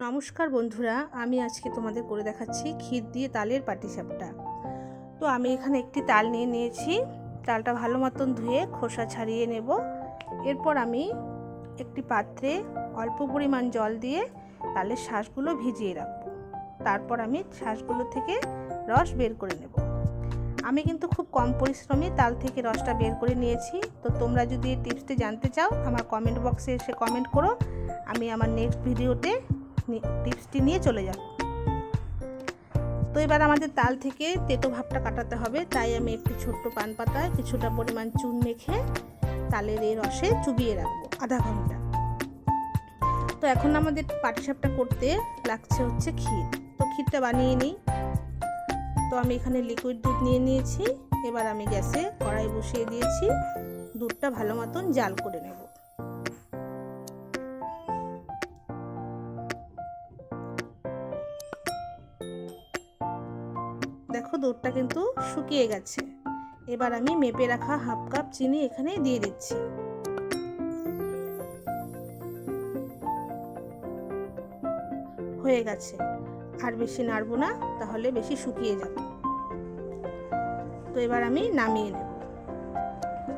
নমস্কার বন্ধুরা, আমি আজকে তোমাদের করে দেখাচ্ছি ক্ষীর দিয়ে তালের পাটিসাপটা। তো আমি এখানে একটি তাল নিয়ে নিয়েছি। তালটা ভালো মতন ধুয়ে খোসা ছাড়িয়ে নেব। এরপর আমি একটি পাত্রে অল্প পরিমাণ জল দিয়ে তালের শাঁসগুলো ভিজিয়ে রাখব। তারপর আমি শাঁসগুলো থেকে রস বের করে নেব। আমি কিন্তু খুব কম পরিশ্রমে তাল থেকে রসটা বের করে নিয়েছি। তো তোমরা যদি এই টিপসটি জানতে চাও আমার কমেন্ট বক্সে এসে কমেন্ট করো, আমি আমার নেক্সট ভিডিওতে টিপসটি নিয়ে চলে যাব। তো এবার আমাদের তাল থেকে তেতো ভাবটা কাটাতে হবে, তাই আমি একটি ছোট্ট পান পাতায় কিছুটা পরিমাণ চুন মেখে তালের এই রসে চুবিয়ে রাখবো আধা ঘন্টা। তো এখন আমাদের পাটিসাপটা করতে লাগছে হচ্ছে ক্ষীর। তো ক্ষীরটা বানিয়ে নিই। তো আমি এখানে লিকুইড দুধ নিয়ে নিয়েছি। এবার আমি গ্যাসে কড়াই বসিয়ে দিয়েছি। দুধটা ভালো মতন জাল করে নেব। দেখো দুধটা কিন্তু শুকিয়ে গেছে। এবার আমি মেপে রাখা হাফ কাপ চিনি এখানে দিয়ে দিচ্ছি। হয়ে গেছে, আর বেশি নাড়বো না, তাহলে বেশি শুকিয়ে যাবে। তো এবার আমি নামিয়ে নেব।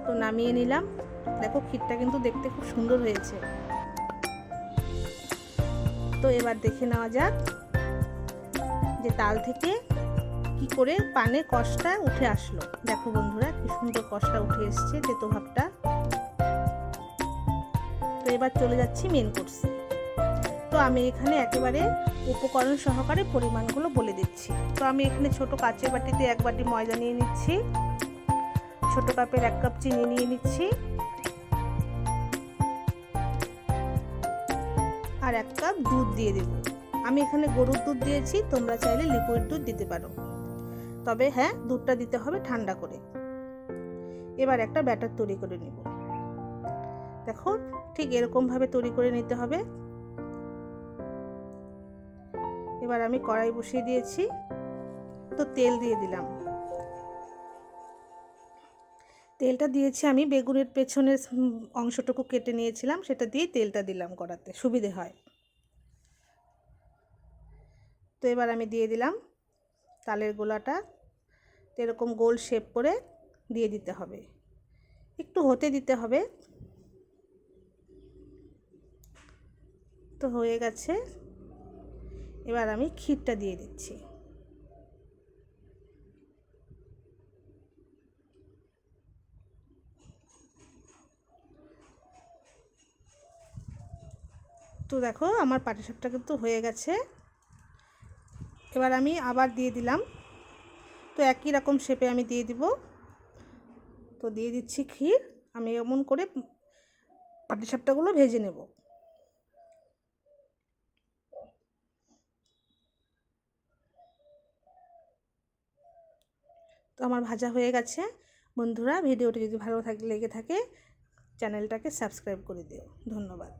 তো নামিয়ে নিলাম। দেখো ক্ষীরটা কিন্তু দেখতে খুব সুন্দর হয়েছে। তো এবার দেখে নেওয়া যাক যে তাল থেকে কি করে পানে কষটা উঠে আসলো। দেখো বন্ধুরা, কি সুন্দর কষটা উঠে এসছে, তেতো ভাবটা। তো এবার চলে যাচ্ছি মেন কোর্সে। তো আমি এখানে একেবারে উপকরণ সহকারে পরিমাণগুলো বলে দিচ্ছি। তো আমি এখানে ছোট কাচের বাটিতে 1 বাটি ময়দা নিয়ে নিচ্ছি, ছোট কাপের 1 কাপ চিনি নিয়ে নিচ্ছি, আর 1 কাপ দুধ দিয়ে দেব। আমি এখানে গরুর দুধ দিয়েছি, তোমরা চাইলে লিকুইড দুধ দিতে পারো, তবে হ্যাঁ, দুধটা দিতে হবে ঠান্ডা করে। এবার একটা ব্যাটার তৈরি করে নেব। দেখো ঠিক এরকম ভাবে তৈরি করে নিতে হবে। এবার আমি কড়াই বসিয়ে দিয়েছি। তো তেল দিয়ে দিলাম। তেলটা দিয়েছি আমি বেগুনের পেছনের অংশটুকু কেটে নিয়েছিলাম, সেটা দিয়ে তেলটা দিলাম কড়াতে, সুবিধে হয়। তো এবার আমি দিয়ে দিলাম তালের গোলাটা। এরকম গোল শেপ করে দিয়ে দিতে হবে, একটু হতে দিতে হবে। তো হয়ে গেছে। এবার আমি ক্ষীরটা দিয়ে দিচ্ছি। তো দেখো আমার পাটিসাপটা কিন্তু হয়ে গেছে। এবার আমি আবার দিয়ে দিলাম। তো একই রকম শেপে আমি দিয়ে দিব। তো দিয়ে দিচ্ছি ক্ষীর। আমি এমন করে পাটিসাপটাগুলো ভেজে নেব। তো আমার ভাজা হয়ে গেছে। বন্ধুরা, ভিডিওটি যদি ভালো লেগে থাকে চ্যানেলটাকে সাবস্ক্রাইব করে দিও। ধন্যবাদ।